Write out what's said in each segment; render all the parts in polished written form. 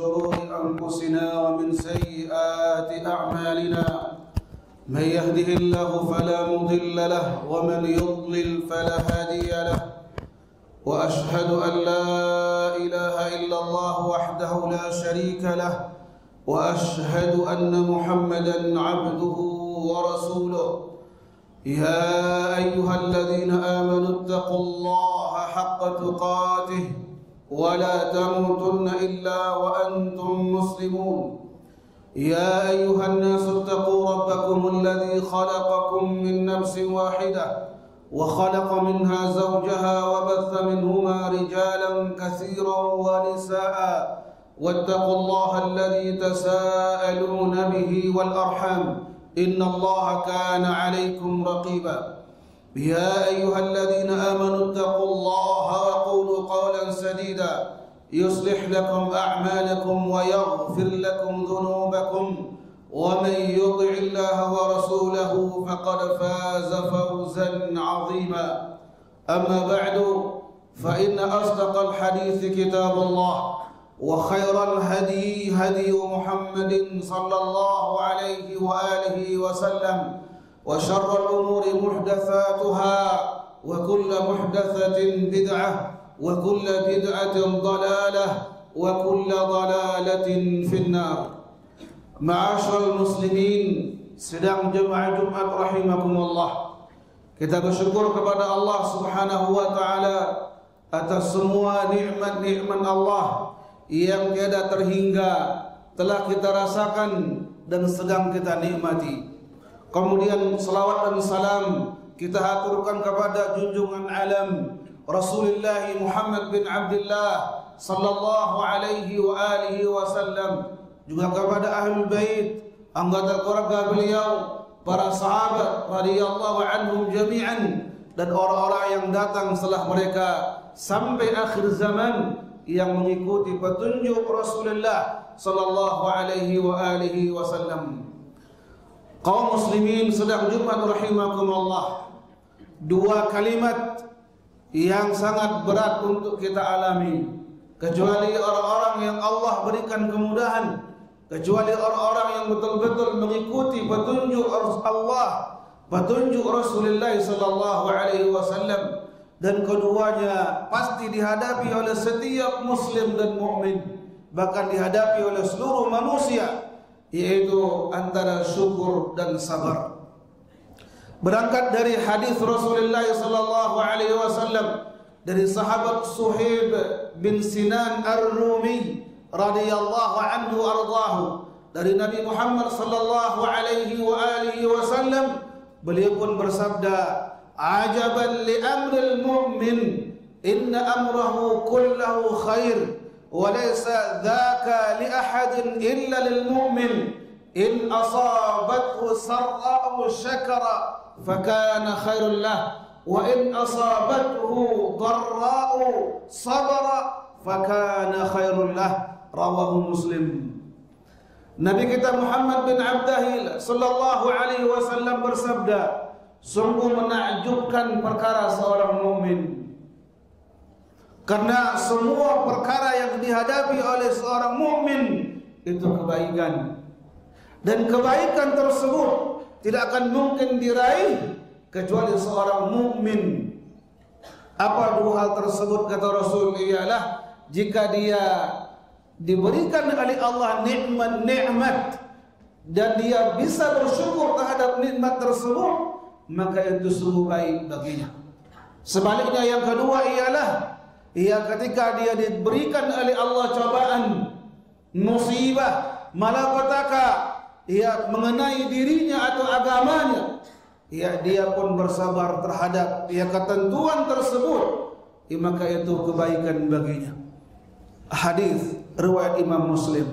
شرور أنفسنا ومن سيئات أعمالنا من يهده الله فلا مضل له ومن يضلل فلا هادي له وأشهد أن لا إله إلا الله وحده لا شريك له وأشهد أن محمدا عبده ورسوله يا أيها الذين آمنوا اتقوا الله حق تقاته ولا تموتن إلا وأنتم مسلمون يا أيها الناس اتقوا ربكم الذي خلقكم من نفس واحدة وخلق منها زوجها وبث منهما رجالا كثيرا ونساء واتقوا الله الذي تساءلون به والأرحام إن الله كان عليكم رقيبا يا أيها الذين آمنوا اتقوا الله وقولوا قولا سديدا يصلح لكم أعمالكم ويغفر لكم ذنوبكم ومن يطع الله ورسوله فقد فاز فوزا عظيما أما بعد فإن أصدق الحديث كتاب الله وخير الهدي هدي محمد صلى الله عليه وآله وسلم وشر الأمور محدثاتها وكل محدثة بدعة وكل بدعة ضلالة وكل ضلالة في النار. Ma'asyiral muslimin, sedang jemaah Jumat rahimakumullah, kita bersyukur kepada Allah Subhanahu wa taala atas semua nikmat-nikmat Allah yang tiada terhingga telah kita rasakan dan sedang kita nikmati. Kemudian salawat dan salam kita haturkan kepada junjungan alam Rasulullah Muhammad bin Abdullah sallallahu alaihi wa alihi wasallam, juga kepada ahlul bait, anggota keluarga beliau, para sahabat radhiyallahu anhum jami'an, dan orang-orang yang datang setelah mereka sampai akhir zaman yang mengikuti petunjuk Rasulullah sallallahu alaihi wa alihi wasallam. Kaum muslimin sedang Jumat rahimakumullah, dua kalimat yang sangat berat untuk kita alami, kecuali orang-orang yang Allah berikan kemudahan, kecuali orang-orang yang betul-betul mengikuti petunjuk Allah, petunjuk Rasulullah sallallahu alaihi wasallam, dan keduanya pasti dihadapi oleh setiap muslim dan mukmin, bahkan dihadapi oleh seluruh manusia, yaitu antara syukur dan sabar. Berangkat dari hadis Rasulullah sallallahu alaihi wasallam dari sahabat Suhaib bin Sinan Ar-Rumi radhiyallahu anhu ardahu, dari Nabi Muhammad sallallahu alaihi wa alihi wasallam, beliau pun bersabda, ajaban li amril mu'min inna amrahu kullahu khair wa laysa dhaka li ahadin illa lil mu'min in asabathu sarra'u syakara fakana khairul lah wa in asabathu dharra'u sabara fakana khairul lah, rawahu Muslim. Nabi kita Muhammad bin Abdullah sallallahu alaihi wasallam bersabda, sungguh menakjubkan perkara seorang mukmin, karena semua perkara yang dihadapi oleh seorang mukmin itu kebaikan, dan kebaikan tersebut tidak akan mungkin diraih kecuali seorang mukmin. Apa dua hal tersebut, kata Rasul, ialah jika dia diberikan oleh Allah nikmat-nikmat dan dia bisa bersyukur terhadap nikmat tersebut, maka itu sungguh baik baginya. Sebaliknya yang kedua ialah ketika dia diberikan oleh Allah cobaan, musibah, malapetaka mengenai dirinya atau agamanya, dia pun bersabar terhadap ketentuan tersebut, maka itu kebaikan baginya. Hadis riwayat Imam Muslim.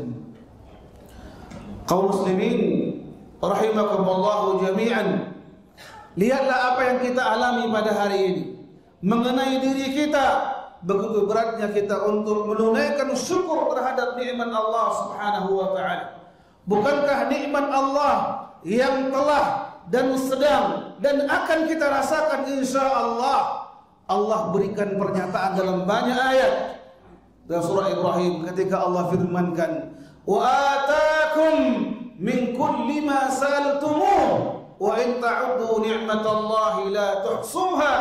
Kaum muslimin rahimakumullah jami'an, lihatlah apa yang kita alami pada hari ini mengenai diri kita. Begitu beratnya kita untuk menunaikan syukur terhadap nikmat Allah Subhanahu wa taala. Bukankah nikmat Allah yang telah dan sedang dan akan kita rasakan insyaallah? Allah berikan pernyataan dalam banyak ayat dalam surah Ibrahim ketika Allah firmankan, wa atakum min kulli ma sa'altumuh wa in ta'uddu ni'matallahi la tuhsuha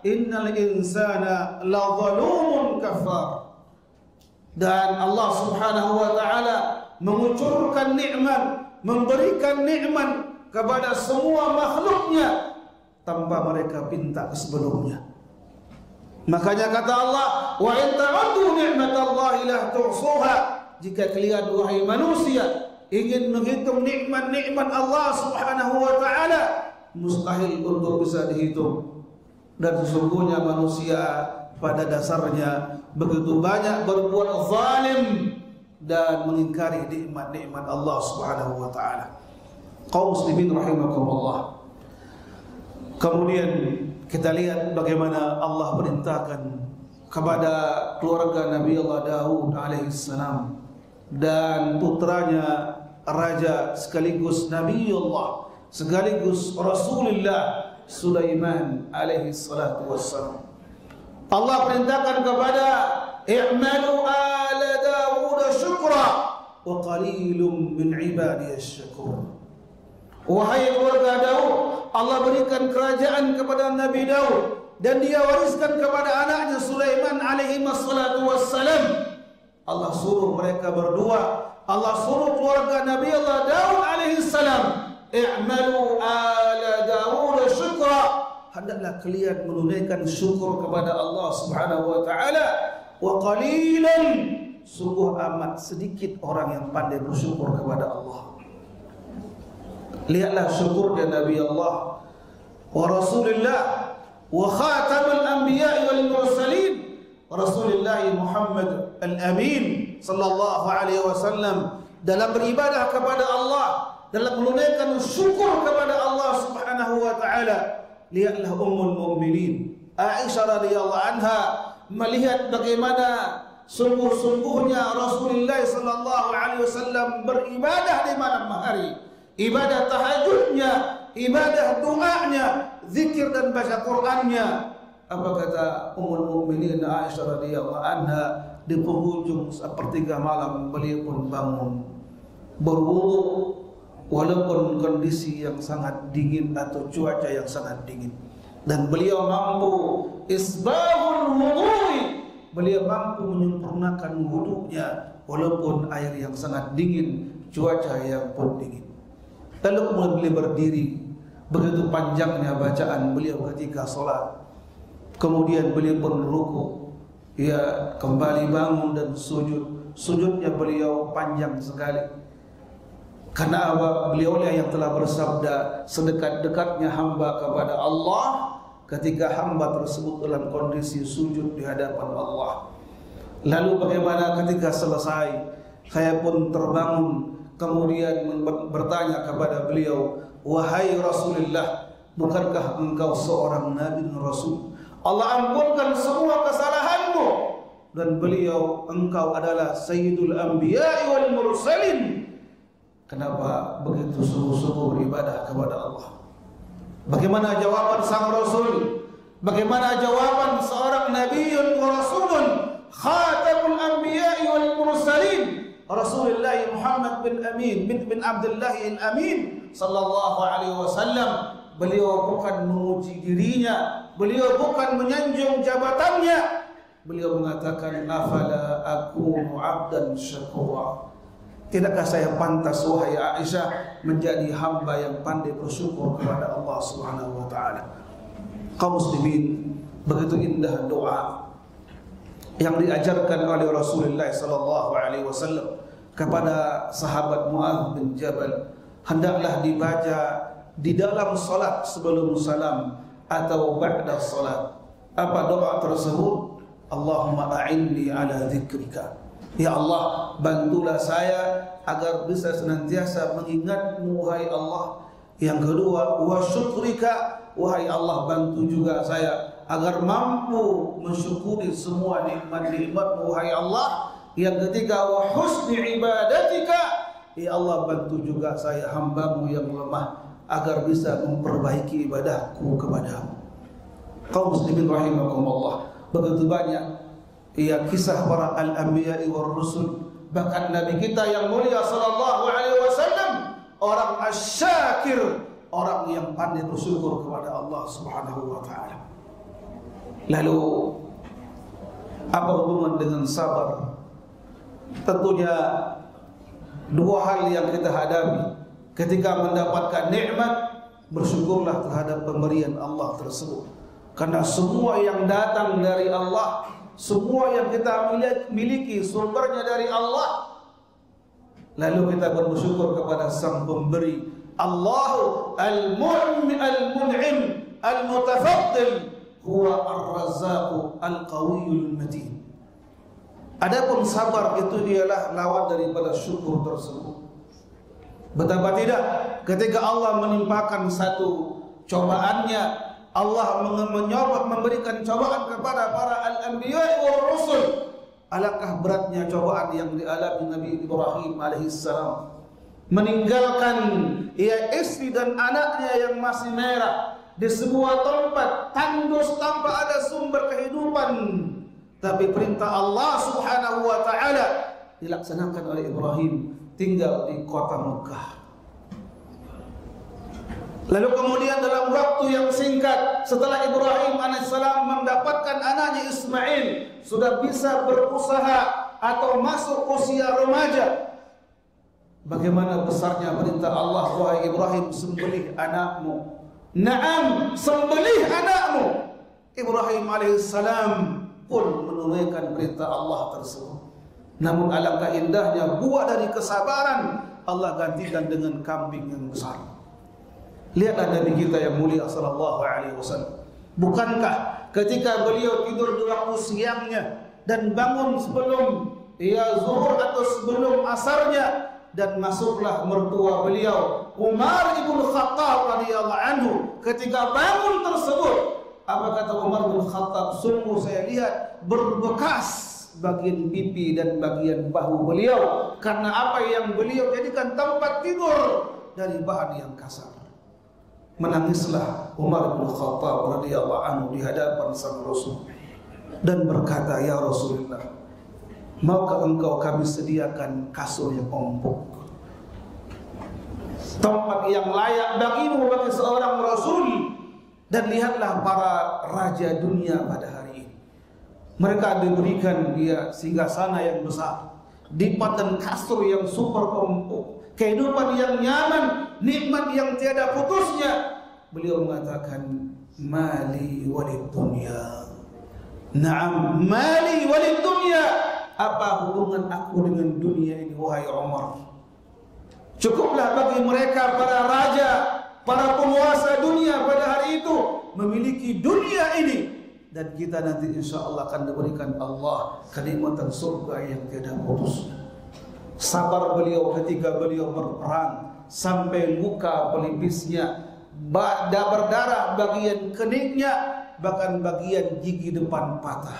innal insana la zalumun kafar. Dan Allah Subhanahu wa taala mengucurkan nikmat, memberikan nikmat kepada semua makhluknya tanpa mereka pinta sebelumnya. Makanya kata Allah, wa in ta'uddu ni'matallahi la tuhsuha. Jika kalian wahai manusia ingin menghitung nikmat-nikmat Allah Subhanahu wa taala, mustahil untuk bisa dihitung. Dan sesungguhnya manusia pada dasarnya begitu banyak berbuat zalim dan mengingkari nikmat-nikmat Allah Subhanahu wa taala. Kaum muslimin rahimakumullah. Kemudian kita lihat bagaimana Allah perintahkan kepada keluarga Nabi Allah Daud alaihissalam dan putranya raja sekaligus Nabi Allah sekaligus Rasulullah Sulaiman alaihissalatu wassalam. Allah perintahkan kepada i'malu ala Daud syukra wa qalilum min ibadiyas syakur. Wahai keluarga Daud, Allah berikan kerajaan kepada Nabi Daud dan dia wariskan kepada anaknya Sulaiman alaihi wassalatu wassalam. Allah suruh mereka berdua, Allah suruh keluarga Nabi Allah Daud alaihi salam, i'malu ala Daud syukra. Hendaklah kalian menunaikan syukur kepada Allah Subhanahu wa taala. Wa qalilan, sungguh amat sedikit orang yang pandai bersyukur kepada Allah. Lihatlah syukurnya Nabi Allah wa Rasulullah wa khatamul anbiya wal mursalin Rasulullah Muhammad al-Amin sallallahu alaihi wasallam dalam beribadah kepada Allah, dalam menunaikan syukur kepada Allah Subhanahu wa taala. Lihatlah ummul mukminin Aisyah radhiyallahu anha melihat bagaimana sungguh-sungguhnya Rasulullah sallallahu alaihi wasallam beribadah di malam hari. Ibadah tahajudnya, ibadah doanya, zikir dan baca Qur'annya. Apa kata Ummul Mukminin Aisyah radhiyallahu anha, di penghujung sepertiga malam beliau pun bangun berwudu walaupun kondisi yang sangat dingin atau cuaca yang sangat dingin, dan beliau mampu isbahul wudu'i, beliau mampu menyempurnakan wudunya walaupun air yang sangat dingin, cuaca yang pun dingin. Lalu kemudian beliau berdiri, begitu panjangnya bacaan beliau ketika sholat. Kemudian beliau pun ruku, ya kembali bangun dan sujud. Sujudnya beliau panjang sekali. Karena beliau yang telah bersabda, sedekat-dekatnya hamba kepada Allah ketika hamba tersebut dalam kondisi sujud di hadapan Allah. Lalu bagaimana ketika selesai, saya pun terbangun. Kemudian bertanya kepada beliau, wahai Rasulullah, bukankah engkau seorang Nabi dan Rasul? Allah ampunkan semua kesalahanmu. Dan beliau, engkau adalah Sayyidul Anbiya wal Mursalin. Kenapa begitu sungguh-sungguh beribadah kepada Allah? Bagaimana jawaban sang Rasul? Bagaimana jawaban seorang Nabiyyun wa Rasulun, Khatamul Anbiya wal Mursalin, Rasulullah Muhammad bin Abdullah al-Amin sallallahu alaihi wasallam. Beliau bukan memuji dirinya, beliau bukan menyanjung jabatannya. Beliau mengatakan, afala akunu abdan syakura. Tidakkah saya pantas wahai Aisyah menjadi hamba yang pandai bersyukur kepada Allah Subhanahu wa taala? Kaum muslimin, begitu indah doa yang diajarkan oleh Rasulullah sallallahu alaihi wasallam kepada sahabat Muadz bin Jabal, hendaklah dibaca di dalam salat sebelum salam atau ba'da salat. Apa doa tersebut? Allahumma a'inni ala dzikrika. Ya Allah, bantulah saya agar bisa senantiasa mengingatmu wahai Allah. Yang kedua, wa syukrika, wahai Allah bantu juga saya agar mampu mensyukuri semua nikmat-nikmat-Mu wahai Allah. Yang ketiga, wa husni ibadatika, ya Allah bantu juga saya hamba-Mu yang lemah agar bisa memperbaiki ibadahku kepadamu. Kaum muslimin rahimakumullah, begitu banyak kisah para al-anbiya wal rusul. Bahkan Nabi kita yang mulia sallallahu alaihi wasallam orang asyakir, orang yang pandai bersyukur kepada Allah Subhanahu wa taala. Lalu apa hubungan dengan sabar? Tentunya dua hal yang kita hadapi ketika mendapatkan nikmat, bersyukurlah terhadap pemberian Allah tersebut. Karena semua yang datang dari Allah, semua yang kita miliki sumbernya dari Allah. Lalu kita bersyukur kepada Sang Pemberi, Allahu al-Mun'im al-Mutafaddil, huwa ar-Razzaqu al-Qawiyyul Matin. Adapun sabar itu ialah lawan daripada syukur tersebut. Betapa tidak ketika Allah menimpakan satu cobaannya, Allah memberikan cobaan kepada para al-anbiya wal rusul. Alangkah beratnya cobaan yang dialami Nabi Ibrahim alaihissalam, meninggalkan istri dan anaknya yang masih merah di sebuah tempat tandus tanpa ada sumber kehidupan. Tapi perintah Allah Subhanahu wa taala dilaksanakan oleh Ibrahim, tinggal di kota Mekah. Lalu kemudian dalam waktu yang singkat setelah Ibrahim alaihissalam mendapatkan anaknya Ismail, sudah bisa berusaha atau masuk usia remaja. Bagaimana besarnya perintah Allah, wahai Ibrahim, sembelih anakmu. Naam, sembelih anakmu. Ibrahim alaihissalam pun menunaikan perintah Allah tersebut. Namun alangkah indahnya buah dari kesabaran, Allah gantikan dengan kambing yang besar. Lihatlah Nabi kita yang mulia sallallahu alaihi wasallam. Bukankah ketika beliau tidur di waktu siangnya dan bangun sebelum zuhur atau sebelum asarnya, dan masuklah mertua beliau Umar ibn Khattab radhiyallahu anhu. Ketika bangun tersebut, apa kata Umar bin Khattab? Sungguh saya lihat berbekas bagian pipi dan bagian bahu beliau, karena apa yang beliau jadikan tempat tidur dari bahan yang kasar. Menangislah Umar bin Khattab radhiyallahu anhu di hadapan sang Rasul dan berkata, ya Rasulullah, maukah engkau kami sediakan kasur yang empuk, tempat yang layak bagimu bagi seorang Rasul? Dan lihatlah para raja dunia pada hari ini, mereka diberikan singgasana yang besar, dipat dan kasur yang super empuk, kehidupan yang nyaman, nikmat yang tiada putusnya. Beliau mengatakan, mali walid dunya. Naam, mali walid dunya. Apa hubungan aku dengan dunia ini, wahai Umar? Cukuplah bagi mereka para raja, para penguasa dunia pada hari itu memiliki dunia ini, dan kita nanti insya Allah akan diberikan Allah kenikmatan surga yang tiada putus. Sabar beliau ketika beliau berperang sampai luka pelipisnya, berdarah bagian keningnya, bahkan bagian gigi depan patah,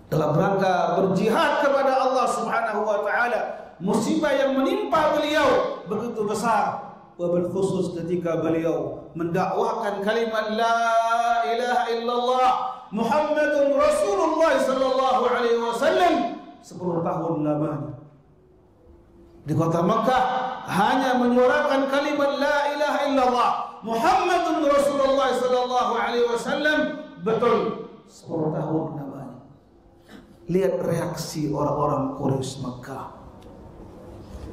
dalam rangka berjihad kepada Allah Subhanahu wa taala. Musibah yang menimpa beliau begitu besar, wabil khusus ketika beliau mendakwahkan kalimat la ilaha illallah Muhammadun Rasulullah sallallahu alaihi wasallam 10 tahun lamanya di kota Makkah, hanya menyuarakan kalimat la ilaha illallah Muhammadun Rasulullah sallallahu alaihi wasallam, betul 10 tahun lamanya. Lihat reaksi orang-orang Quraisy Makkah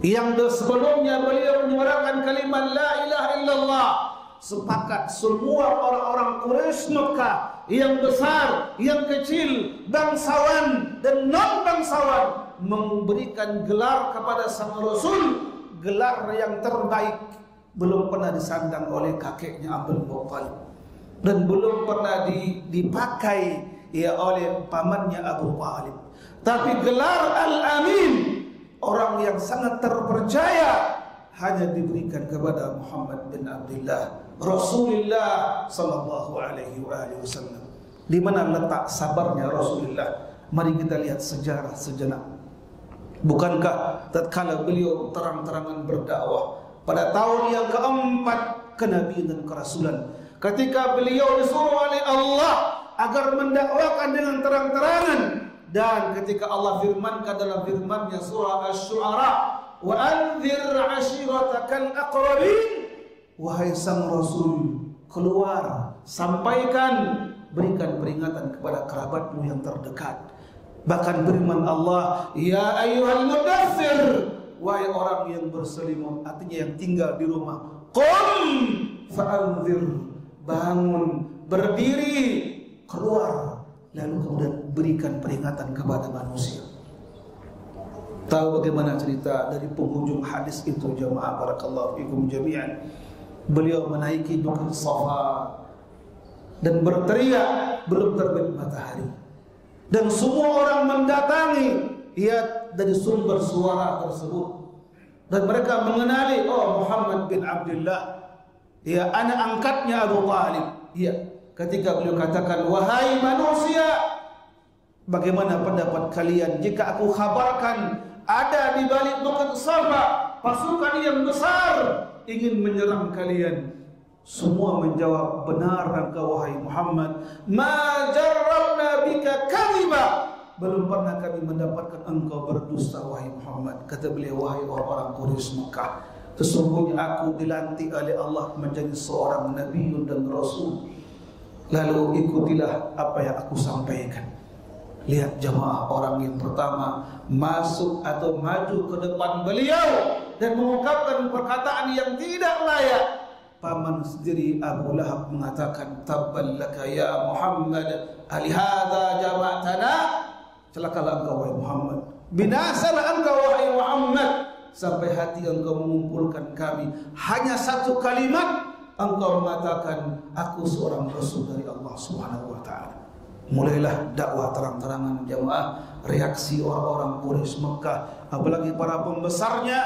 yang sebelumnya beliau menyuarakan kalimat la ilaha illallah. Sepakat semua orang-orang Quraisy Mekah, yang besar, yang kecil, bangsawan dan non bangsawan, memberikan gelar kepada sang Rasul, gelar yang terbaik, belum pernah disandang oleh kakeknya Abdul Muttalib, dan belum pernah dipakai oleh pamannya Abu Talib. Tapi gelar Al-Amin, orang yang sangat terpercaya, hanya diberikan kepada Muhammad bin Abdullah Rasulullah sallallahu alaihi wasallam. Di mana letak sabarnya Rasulullah? Mari kita lihat sejarah sejenak. Bukankah tatkala beliau terang-terangan berdakwah pada tahun yang keempat kenabian dan kerasulan, ketika beliau disuruh oleh Allah agar mendakwakan dengan terang-terangan Dan ketika Allah firmankan dalam firman-Nya surah Asy-Syu'ara, wa anzir 'ashiratakal aqrabin, wahai sang Rasul, keluar, sampaikan, berikan peringatan kepada kerabatmu yang terdekat. Bahkan firman Allah, ya ayyuhal mudaththir, wahai orang yang berselimut, artinya yang tinggal di rumah, qum fa'anzir, bangun, berdiri, keluar, lalu kemudian berikan peringatan kepada manusia. Tahu bagaimana cerita dari penghujung hadis itu jemaah, barakallahu fikum jami'an. Beliau menaiki Bukit Safa dan berteriak belum terbit matahari, dan semua orang mendatangi ia dari sumber suara tersebut, dan mereka mengenali, oh Muhammad bin Abdullah, ya anak angkatnya Abu Talib. Ya, ketika beliau katakan, wahai manusia, bagaimana pendapat kalian jika aku kabarkan ada di balik Bukit Safa pasukan yang besar ingin menyerang kalian? Semua menjawab, benar engkau wahai Muhammad, ma jarrabna bika kadhiba, belum pernah kami mendapatkan engkau berdusta wahai Muhammad. Kata beliau, wahai orang-orang Quraisy Mekah, sesungguhnya aku dilantik oleh Allah menjadi seorang nabi dan rasul, lalu ikutilah apa yang aku sampaikan. Lihat jemaah, orang yang pertama masuk atau maju ke depan beliau dan mengungkapkan perkataan yang tidak layak. Paman sendiri Abu Lahab mengatakan, tabban laka ya Muhammad, alihadza jama'tana, celakalah engkau wahai Muhammad, binasalah engkau wahai Muhammad, sampai hati engkau mengumpulkan kami. Hanya satu kalimat engkau mengatakan, aku seorang rasul dari Allah Subhanahu wa taala. Mulailah dakwah terang-terangan jemaah. Reaksi orang-orang Quraisy Mekah, apalagi para pembesarnya,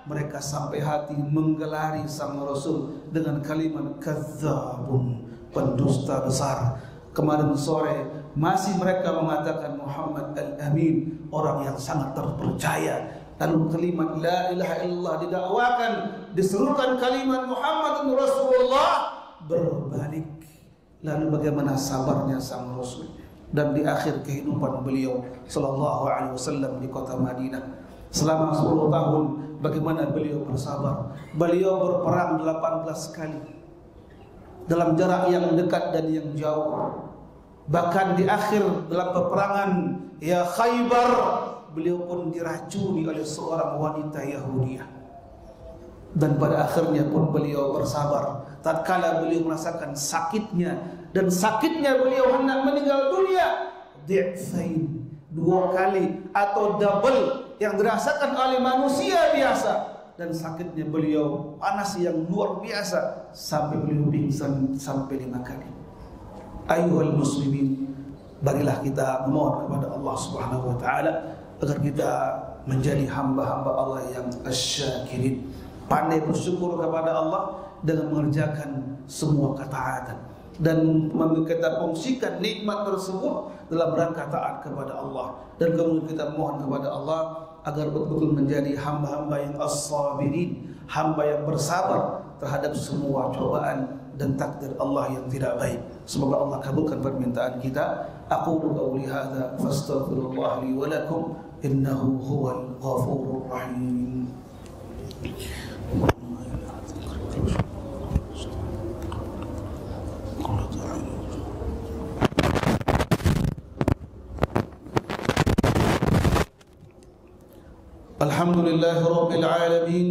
mereka sampai hati menggelari sang Rasul dengan kalimat kadzabun, pendusta besar. Kemarin sore masih mereka mengatakan Muhammad al-Amin, orang yang sangat terpercaya. Lalu kalimat la ilaha illallah didakwakan, diserukan kalimat Muhammadun Rasulullah, berbalik. Lalu bagaimana sabarnya sang Rasul, dan di akhir kehidupan beliau sallallahu alaihi wasallam di kota Madinah selama 10 tahun, bagaimana beliau bersabar. Beliau berperang 18 kali dalam jarak yang dekat dan yang jauh. Bahkan di akhir dalam peperangan ya Khaybar, beliau pun diracuni oleh seorang wanita Yahudiyah. Dan pada akhirnya pun beliau bersabar. Tatkala beliau merasakan sakitnya, dan sakitnya beliau hendak meninggal dunia, di'fain, 2 kali atau double yang dirasakan oleh manusia biasa. Dan sakitnya beliau panas yang luar biasa, sampai beliau pingsan sampai 5 kali. Ayuhal muslimin, marilah kita memohon kepada Allah Subhanahu wa taala agar kita menjadi hamba-hamba Allah yang asy-syakirin, pandai bersyukur kepada Allah dengan mengerjakan semua ketaatan, dan kita fungsikan nikmat tersebut dalam rangka taat kepada Allah. Dan kemudian kita mohon kepada Allah agar betul-betul menjadi hamba-hamba yang as-sabirin, hamba yang bersabar terhadap semua cobaan dan takdir Allah yang tidak baik. Semoga Allah kabulkan permintaan kita. Aqulu qawli hadza fastaghfirullah li wa lakum innahu huwal ghafurur rahim. Alhamdulillahi Rabbil Alamin,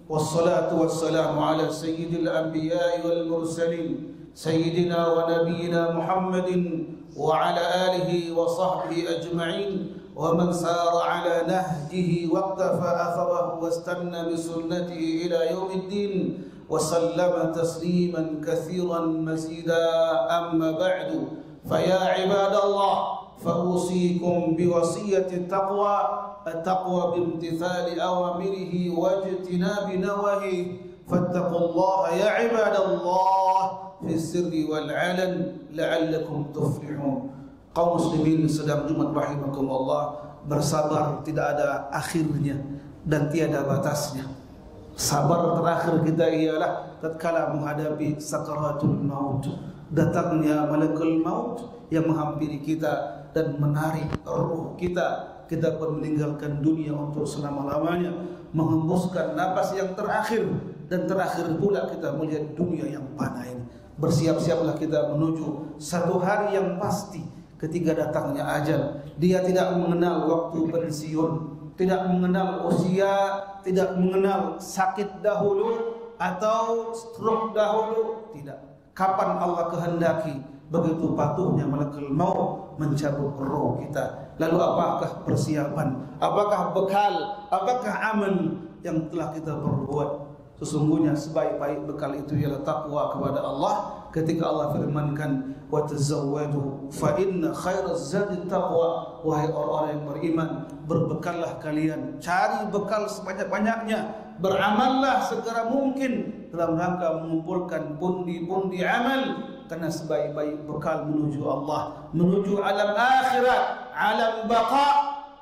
wassalatu wassalamu ala sayyidil anbiya'i wal mursalin, sayyidina wa nabiyyina Muhammadin wa ala alihi wa sahbihi ajma'in, wa man sara ala nahjihi waqtafa atharahu wastanna bisunnatihi ila yaumiddin, wa sallama tasliman katsiran mazida. Amma ba'du, faya ibadallah, فأوصيكم بوصية التقوى بامتثال أوامره واجتناب نواهيه. فاتقوا الله يا عباد الله في السر والعلن لعلكم تفلحون. Kaum muslimin sedang Jumat rahimakumullah, bersabar tidak ada akhirnya dan tiada batasnya. Sabar terakhir kita ialah tatkala menghadapi sakaratul maut, datangnya malakul maut yang menghampiri kita dan menarik ruh kita. Kita pun meninggalkan dunia untuk selama-lamanya, menghembuskan napas yang terakhir, dan terakhir pula kita melihat dunia yang fana ini. Bersiap-siaplah kita menuju satu hari yang pasti ketika datangnya ajal. Dia tidak mengenal waktu pensiun, tidak mengenal usia, tidak mengenal sakit dahulu atau stroke dahulu, tidak. Kapan Allah kehendaki, begitu patuhnya malakul maut mencabut roh kita. Lalu apakah persiapan, apakah bekal, apakah amal yang telah kita perbuat? Sesungguhnya sebaik-baik bekal itu ialah takwa kepada Allah. Ketika Allah firmankan, wa tazawwadu fa inna khairaz zadi taqwa. Wahai orang-orang yang beriman, berbekallah kalian, cari bekal sebanyak-banyaknya, beramallah segera mungkin dalam rangka mengumpulkan pundi-pundi amal. Karena sebaik-baik bekal menuju Allah, menuju alam akhirat, alam baqa,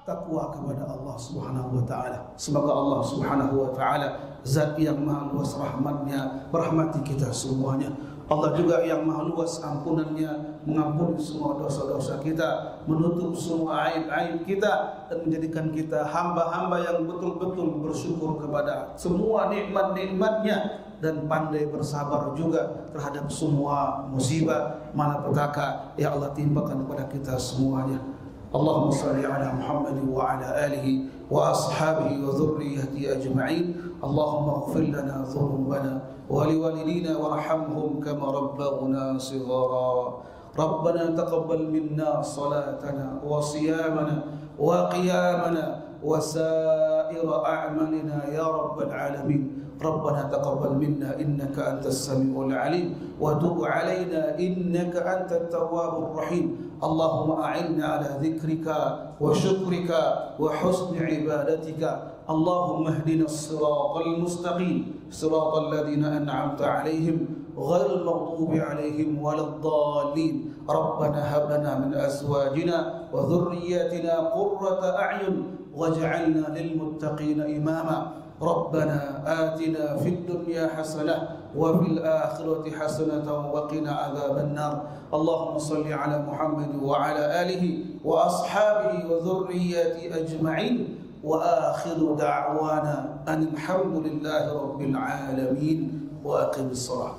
takwa kepada Allah Subhanahu wa taala. Semoga Allah Subhanahu wa taala zat yang maha luas rahmatnya merahmati kita semuanya. Allah juga yang maha luas ampunannya, mengampuni semua dosa-dosa kita, menutup semua aib-aib kita, dan menjadikan kita hamba-hamba yang betul-betul bersyukur kepada semua nikmat-nikmatnya, dan pandai bersabar juga terhadap semua musibah malapetaka yang Allah timpakan kepada kita semuanya. Allahumma salli ala Muhammad wa ala alihi wa ashabihi wa dhurriyyatihi ajma'in. Allahumma ighfir lana dhunubana wa liwalidina warhamhum kama rabbaghna shighara. Rabbana taqabbal minna salatana wa siyamana wa qiyamana wa sa'ira a'malina ya rabbal alamin. ربنا تقبل منا إنك أنت السميع العليم وتب علينا إنك أنت التواب الرحيم. اللهم أعنا على ذكرك وشكرك وحسن عبادتك. اللهم اهدنا الصراط المستقيم صراط الذين أنعمت عليهم غير المغضوب عليهم ولا الضالين. ربنا هب لنا من أزواجنا وذرياتنا قرة أعين واجعلنا للمتقين إماما. ربنا آتنا في الدنيا حسنة وفي الآخرة حسنة وقنا عذاب النار. اللهم صل على محمد وعلى آله وأصحابه وذرياته أجمعين. وآخر دعوانا أن الحمد لله رب العالمين. وأقم الصلاة.